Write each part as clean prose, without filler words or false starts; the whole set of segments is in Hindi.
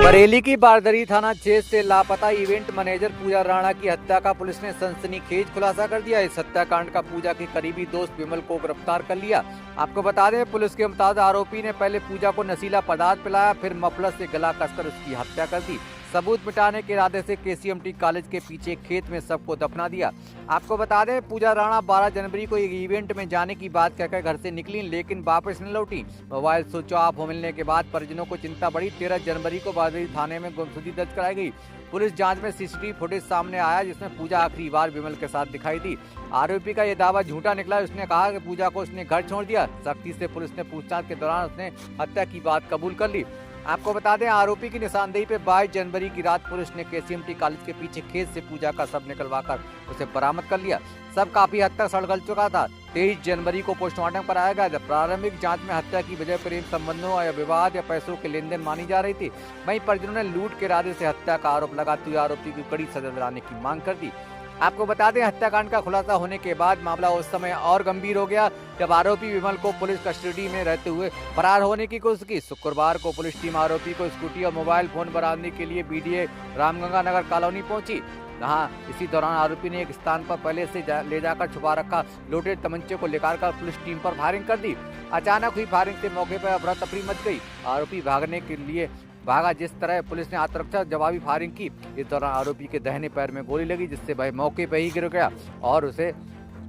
बरेली की बारदरी थाना क्षेत्र से लापता इवेंट मैनेजर पूजा राणा की हत्या का पुलिस ने सनसनीखेज खुलासा कर दिया। इस हत्याकांड का पूजा के करीबी दोस्त विमल को गिरफ्तार कर लिया। आपको बता दें, पुलिस के मुताबिक आरोपी ने पहले पूजा को नशीला पदार्थ पिलाया, फिर मफलर से गला कसकर उसकी हत्या कर दी। सबूत मिटाने के इरादे से केसीएमटी कॉलेज के पीछे खेत में सबको दफना दिया। आपको बता दें, पूजा राणा 12 जनवरी को एक इवेंट में जाने की बात कहकर घर से निकली, लेकिन वापस न लौटी। मोबाइल स्विच ऑफ हो मिलने के बाद परिजनों को चिंता बढ़ी। 13 जनवरी को बारदरी थाने में गुमशुदगी दर्ज कराई गई। पुलिस जांच में सीसीटीवी फुटेज सामने आया, जिसमें पूजा आखिरी बार विमल के साथ दिखाई दी। आरोपी का यह दावा झूठा निकला। उसने कहा कि पूजा को उसने घर छोड़ दिया। सख्ती से पुलिस ने पूछताछ के दौरान उसने हत्या की बात कबूल कर ली। आपको बता दें, आरोपी की निशानदेही पे 22 जनवरी की रात पुलिस ने केसीएमटी कॉलेज के पीछे खेत से पूजा का शव निकलवाकर उसे बरामद कर लिया। शव काफी हद तक सड़ गल चुका था। 23 जनवरी को पोस्टमार्टम कराया गया। जब प्रारंभिक जांच में हत्या की वजह प्रेम संबंधों या विवाद या पैसों के लेन देन मानी जा रही थी। वहीं परिजनों ने लूट के इरादे से हत्या का आरोप लगाते हुए आरोपी की कड़ी सजा दिलाने की मांग कर दी। आपको बता दें, हत्याकांड का खुलासा होने के बाद मामला उस समय और गंभीर हो गया जब आरोपी विमल को पुलिस कस्टडी में रहते हुए फरार होने की कोशिश की। शुक्रवार को पुलिस टीम आरोपी को स्कूटी और मोबाइल फोन बरामदगी के लिए बीडीए रामगंगा नगर कॉलोनी पहुंची। जहां इसी दौरान आरोपी ने एक स्थान पर पहले से ले जाकर छुपा रखा लोडेड तमंचे को लेकर पुलिस टीम पर फायरिंग कर दी। अचानक हुई फायरिंग से मौके पर अफरा तफरी मच गई। आरोपी भागने के लिए भागा। जिस तरह पुलिस ने आत्मरक्षा जवाबी फायरिंग की, इस दौरान आरोपी के दाहिने पैर में गोली लगी, जिससे वह मौके पर ही गिर गया और उसे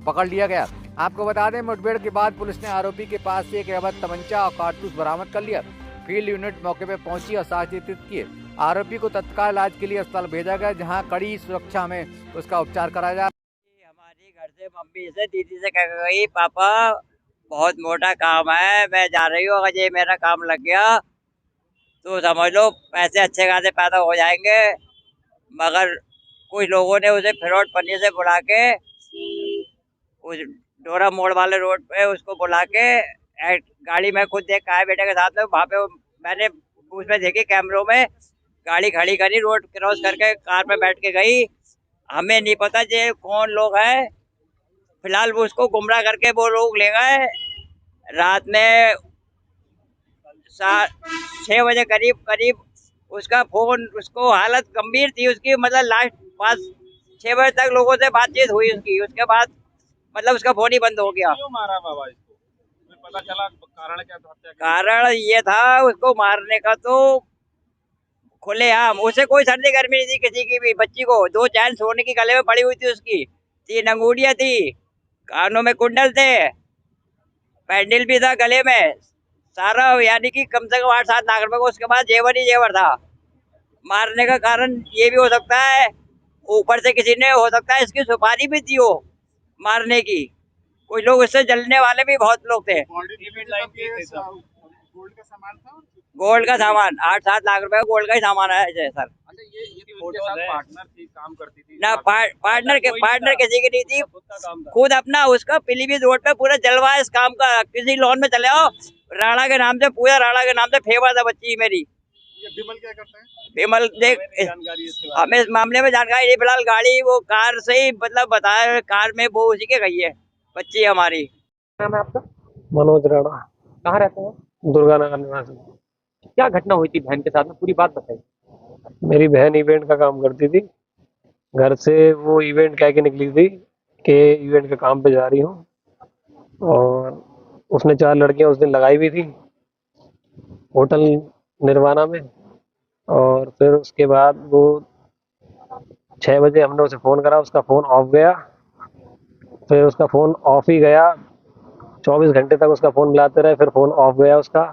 पकड़ लिया गया। आपको बता दें, मुठभेड़ के बाद पुलिस ने आरोपी के पास से एक अवैध तमंचा और कारतूस बरामद कर लिया। फील्ड यूनिट मौके पर पहुंची और साहचर्य किए। आरोपी को तत्काल इलाज के लिए अस्पताल भेजा गया, जहां कड़ी सुरक्षा में उसका उपचार कराया जा रहा। हमारी घर से मम्मी से दीदी से कह गई, पापा बहुत मोटा काम है, मैं जा रही हूँ, अगर ये मेरा काम लग गया तो समझ लो पैसे अच्छे खासे पैदा हो जाएंगे। मगर कुछ लोगों ने उसे फिरौट पन्नी से बुला के उस डोरा मोड़ वाले रोड पे उसको बुला के गाड़ी में खुद देख आया बेटे के साथ में। वहाँ पे मैंने उसमें देखी कैमरों में गाड़ी खड़ी करी, रोड क्रॉस करके कार में बैठ के गई। हमें नहीं पता ये कौन लोग हैं। फिलहाल वो उसको गुमराह करके वो लोग ले गए। रात में 6 बजे करीब करीब उसका फोन, उसको हालत गंभीर थी उसकी, मतलब लास्ट 5-6 बजे तक लोगों से बातचीत हुई उसकी। उसके बाद मतलब उसका फोन ही बंद हो गया। क्यों मारा बाबा इसको? पता चला कारण क्या था हत्या का? कारण ये था उसको मारने का तो खुलेआम, उसे कोई सर्दी गर्मी नहीं थी किसी की भी। बच्ची को 2 चैन सोने की गले में पड़ी हुई थी उसकी, 3 अंगूठियां थी, कानों में कुंडल थे, पैंडल भी था गले में, सारा यानी कि कम से कम 8-7 लाख रुपए को उसके पास जेवर ही जेवर था। मारने का कारण ये भी हो सकता है, ऊपर से किसी ने, हो सकता है इसकी सुपारी भी थी हो मारने की। कुछ लोग इससे जलने वाले भी बहुत लोग थे। गोल्ड का सामान था? गोल्ड का सामान 8-7 लाख रुपए का गोल्ड का ही सामान है सर। अच्छा, ये उनके साथ पार्टनर थी, काम करती थी ना पार्टनर किसी की नहीं थी, खुद अपना उसका पीलीभीत रोड पे पूरा जलवा इस काम का। किसी लोन में चले आओ, राणा के नाम से, पूरा राणा के नाम से फेमस है बच्ची मेरी। ये विमल क्या करता है? विमल देख, हमें इस मामले में जानकारी नहीं। फिलहाल गाड़ी वो कार से ही मतलब बताया, कार में वो उसी के गई है बच्ची हमारी। नाम है आपका? मनोज राणा, कहाँ रहते हैं? दुर्गा नगर निवासी। क्या घटना हुई थी बहन के साथ में, पूरी बात बताइए। मेरी बहन इवेंट का काम करती थी। घर से वो इवेंट कह के निकली थी कि इवेंट के काम पे जा रही हूँ, और उसने 4 लड़कियां उस दिन लगाई भी थी होटल निर्वाणा में। और फिर उसके बाद वो 6 बजे हमने उसे फ़ोन करा, उसका फ़ोन ऑफ गया। फिर उसका फ़ोन ऑफ ही गया, 24 घंटे तक उसका फ़ोन मिलाते रहे, फिर फ़ोन ऑफ गया उसका।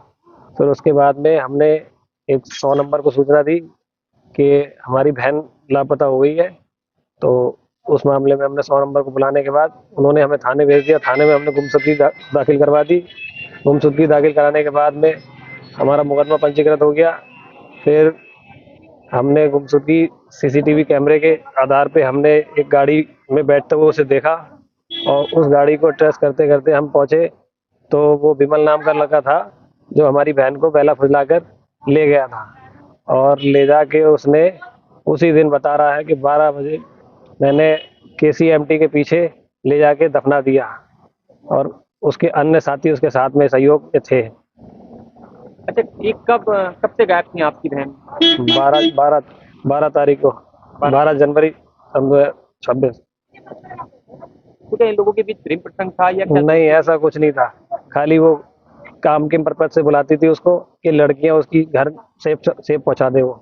फिर उसके बाद में हमने एक 100 नंबर को सूचना दी कि हमारी बहन लापता हो गई है। तो उस मामले में हमने 100 नंबर को बुलाने के बाद उन्होंने हमें थाने भेज दिया। थाने में हमने गुमशुदगी दाखिल करवा दी। गुमशुदगी दाखिल कराने के बाद में हमारा मुकदमा पंजीकृत हो गया। फिर हमने गुमशुदगी सीसीटीवी कैमरे के आधार पे हमने एक गाड़ी में बैठते हुए उसे देखा, और उस गाड़ी को ट्रेस करते करते हम पहुंचे तो वो विमल नाम का लड़का था जो हमारी बहन को बेला फुसलाकर ले गया था। और ले जाके उसने उसी दिन बता रहा है कि 12 बजे मैंने केसीएमटी के पीछे ले जाके दफना दिया, और उसके अन्य साथी उसके साथ में सहयोग में थे। अच्छा, एक कब से गायब थी आपकी बहन? 12 तारीख को, 12 जनवरी 2026। कुछ इन लोगों के बीच प्रेम प्रसंग था या क्या? नहीं, ऐसा कुछ नहीं था। खाली वो काम के पर्पज से बुलाती थी उसको कि लड़कियां उसकी घर सेफ पहुंचा दे वो।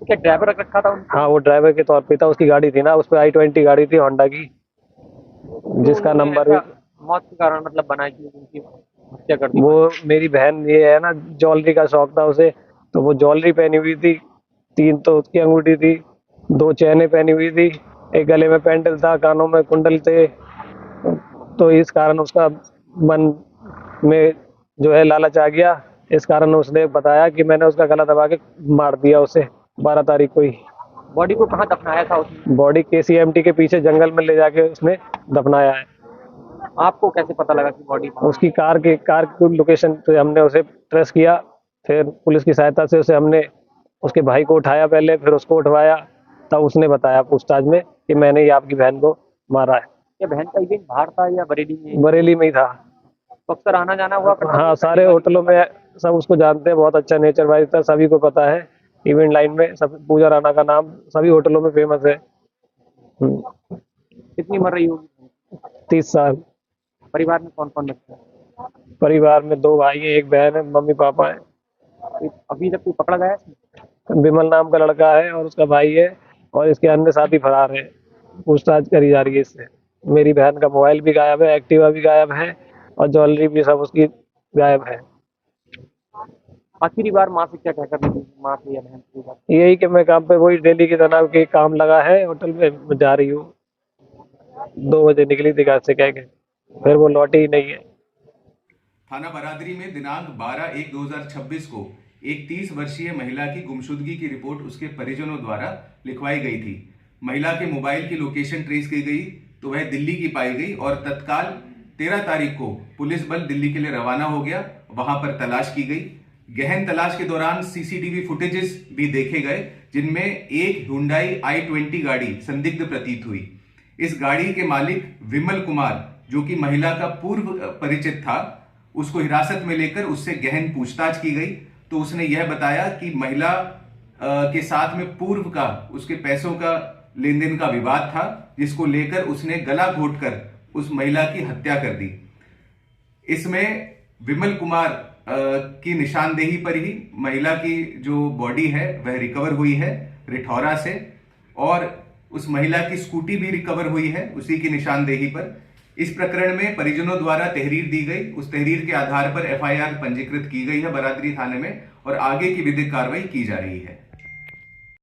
क्या ड्राइवर रख रखा था उनका? हाँ, वो ड्राइवर के तौर पे था। उसकी गाड़ी थी ना, उस पर i20 गाड़ी थी होंडा की, जिसका उन्होंने नंबर भी ऐसा मौत के कारण मतलब बना कि उनकी हत्या कर दी? वो मेरी बहन, ये है ना, ज्वेलरी का शौक था उसे, तो वो ज्वेलरी पहनी हुई थी, 3 तो उसकी अंगूठी थी, 2 चैनें पहनी हुई थी, एक गले में पेंडल था, कानों में कुंडल थे। तो इस कारण उसका मन में जो है लालच आ गया। इस कारण उसने बताया कि मैंने उसका गला दबा के मार दिया उसे 12 तारीख को ही। बॉडी को कहाँ दफनाया था उसने? बॉडी KCMT के पीछे जंगल में ले जाके उसने दफनाया है। आपको कैसे पता लगा कि बॉडी? उसकी कार की लोकेशन पे हमने उसे ट्रेस किया, फिर पुलिस की सहायता से उसे हमने उसके भाई को उठाया पहले, फिर उसको उठवाया, तब उसने बताया पूछताछ में कि मैंने ये आपकी बहन को मारा है। क्या बहन का इवेंट बाहर था या बरेली में? बरेली में ही था। तो अक्सर आना जाना हुआ करता था? हाँ, सारे होटलों में सब उसको जानते हैं, बहुत अच्छा नेचर वाइज था, सभी को पता है। इवेंट लाइन में सब, पूजा राणा का नाम सभी होटलों में फेमस है। कितनी मर रही होगी? 30 साल। परिवार में कौन कौन बच्चा है? परिवार में 2 भाई है, 1 बहन है, मम्मी पापा है। अभी तक कोई पकड़ा गया है? विमल नाम का लड़का है और उसका भाई है, और इसके अन्य साथी फरार है। पूछताछ करी जा रही है इससे। मेरी बहन का मोबाइल भी गायब है, एक्टिवा भी गायब है, और ज्वेलरी भी सब उसकी गायब है। आखिरी बार माँ से क्या कहकर मिली? माँ से या बहन से बात? यही कि मैं काम पे वही डेली की तरह के काम लगा है, होटल में जा रही हूँ। 2 बजे निकली थी घर से कह के, फिर वो लौटी ही नहीं है। थाना बरादरी में दिनांक 12/1/2026 को एक 30 वर्षीय महिला की गुमशुदगी की रिपोर्ट उसके परिजनों द्वारा लिखवाई गई थी। महिला के मोबाइल की लोकेशन ट्रेस की गई तो वह दिल्ली की पाई गई, और तत्काल 13 तारीख को पुलिस बल दिल्ली के लिए रवाना हो गया। वहां पर तलाश की गई। गहन तलाश के दौरान CCTV फुटेजेस भी देखे गए, जिनमें एक Hyundai i20 गाड़ी संदिग्ध प्रतीत हुई। इस गाड़ी के मालिक विमल कुमार, जो कि महिला का पूर्व परिचित था, उसको हिरासत में लेकर उससे गहन पूछताछ की गई, तो उसने यह बताया कि महिला के साथ में पूर्व का उसके पैसों का लेन देन का विवाद था, जिसको लेकर उसने गला घोटकर उस महिला की हत्या कर दी। इसमें विमल कुमार की निशानदेही पर ही महिला की जो बॉडी है वह रिकवर हुई है रिठौरा से, और उस महिला की स्कूटी भी रिकवर हुई है उसी की निशानदेही पर। इस प्रकरण में परिजनों द्वारा तहरीर दी गई। उस तहरीर के आधार पर FIR पंजीकृत की गई है बरादरी थाने में, और आगे की विधिक कार्रवाई की जा रही है।